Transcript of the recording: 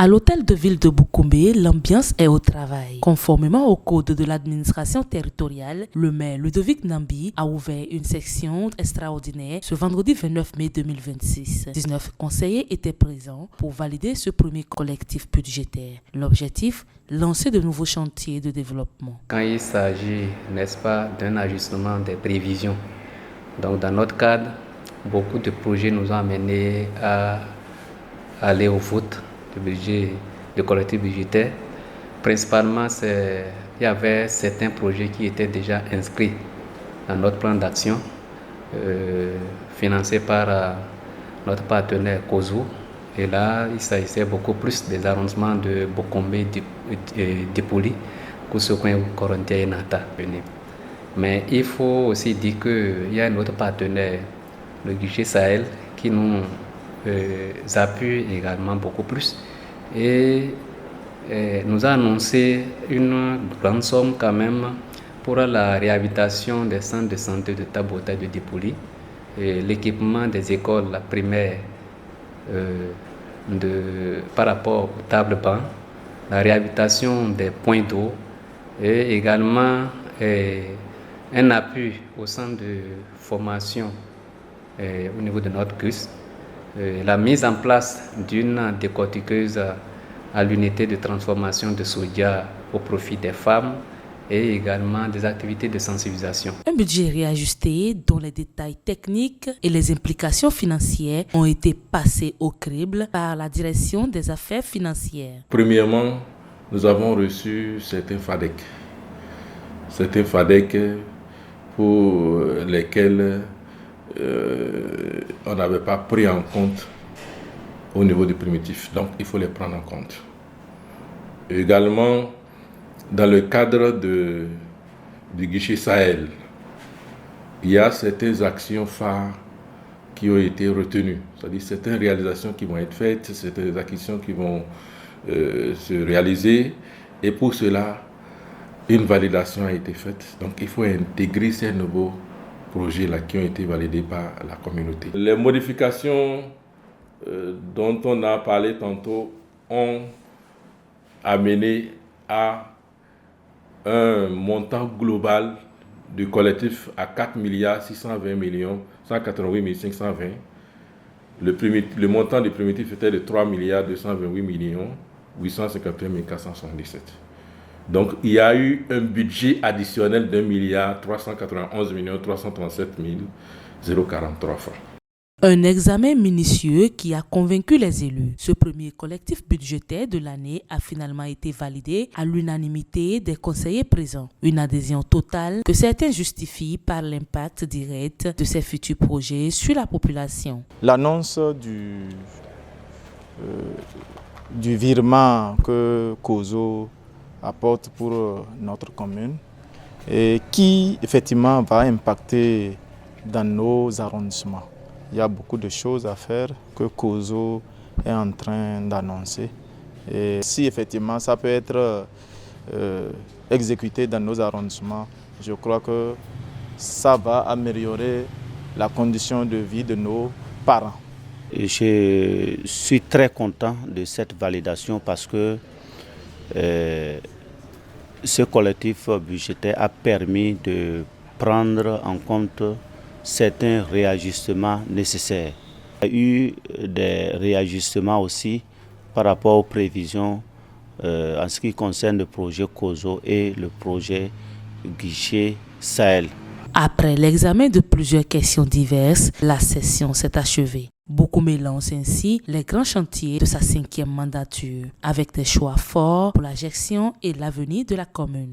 À l'hôtel de ville de Boukoumé, l'ambiance est au travail. Conformément au code de l'administration territoriale, le maire Ludovic Nambi a ouvert une section extraordinaire ce vendredi 29 mai 2026. 19 conseillers étaient présents pour valider ce premier collectif budgétaire. L'objectif, lancer de nouveaux chantiers de développement. Quand il s'agit, n'est-ce pas, d'un ajustement des prévisions, donc dans notre cadre, beaucoup de projets nous ont amenés à aller au vote de budget, de collectif budgétaire. Principalement, il y avait certains projets qui étaient déjà inscrits dans notre plan d'action, financé par notre partenaire COSO. Et là, il s'agissait beaucoup plus des arrondissements de Bokombe et Dipoli, Koussokoin, Korontia et Nata. Mais il faut aussi dire qu'il y a un autre partenaire, le guichet Sahel, qui nous appuie également beaucoup plus et nous a annoncé une grande somme quand même pour la réhabilitation des centres de santé de Tabota et de Dipoli, l'équipement des écoles primaires par rapport aux tables bancs, la réhabilitation des points d'eau et également un appui au centre de formation au niveau de notre CUS, la mise en place d'une décortiqueuse à l'unité de transformation de soja au profit des femmes et également des activités de sensibilisation. Un budget réajusté dont les détails techniques et les implications financières ont été passés au crible par la direction des affaires financières. Premièrement, nous avons reçu certains FADEC pour lesquels on n'avait pas pris en compte au niveau du primitif. Donc, il faut les prendre en compte. Également, dans le cadre du guichet Sahel, il y a certaines actions phares qui ont été retenues. C'est-à-dire certaines réalisations qui vont être faites, certaines actions qui vont se réaliser. Et pour cela, une validation a été faite. Donc, il faut intégrer ces nouveaux projets-là qui ont été validés par la communauté. Les modifications dont on a parlé tantôt ont amené à un montant global du collectif à 4 620 188 520. Le montant du primitif était de 3 228 851 477. Donc, il y a eu un budget additionnel d'1 391 337 043 francs. Un examen minutieux qui a convaincu les élus. Ce premier collectif budgétaire de l'année a finalement été validé à l'unanimité des conseillers présents. Une adhésion totale que certains justifient par l'impact direct de ces futurs projets sur la population. L'annonce du virement que COSO apporte pour notre commune et qui effectivement va impacter dans nos arrondissements. Il y a beaucoup de choses à faire que COSO est en train d'annoncer. Et si effectivement ça peut être exécuté dans nos arrondissements, je crois que ça va améliorer la condition de vie de nos parents. Et je suis très content de cette validation parce que ce collectif budgétaire a permis de prendre en compte certains réajustements nécessaires. Il y a eu des réajustements aussi par rapport aux prévisions en ce qui concerne le projet COSO et le projet guichet Sahel. Après l'examen de plusieurs questions diverses, la session s'est achevée. Boukoumé lance ainsi les grands chantiers de sa 5e mandature, avec des choix forts pour la gestion et l'avenir de la commune.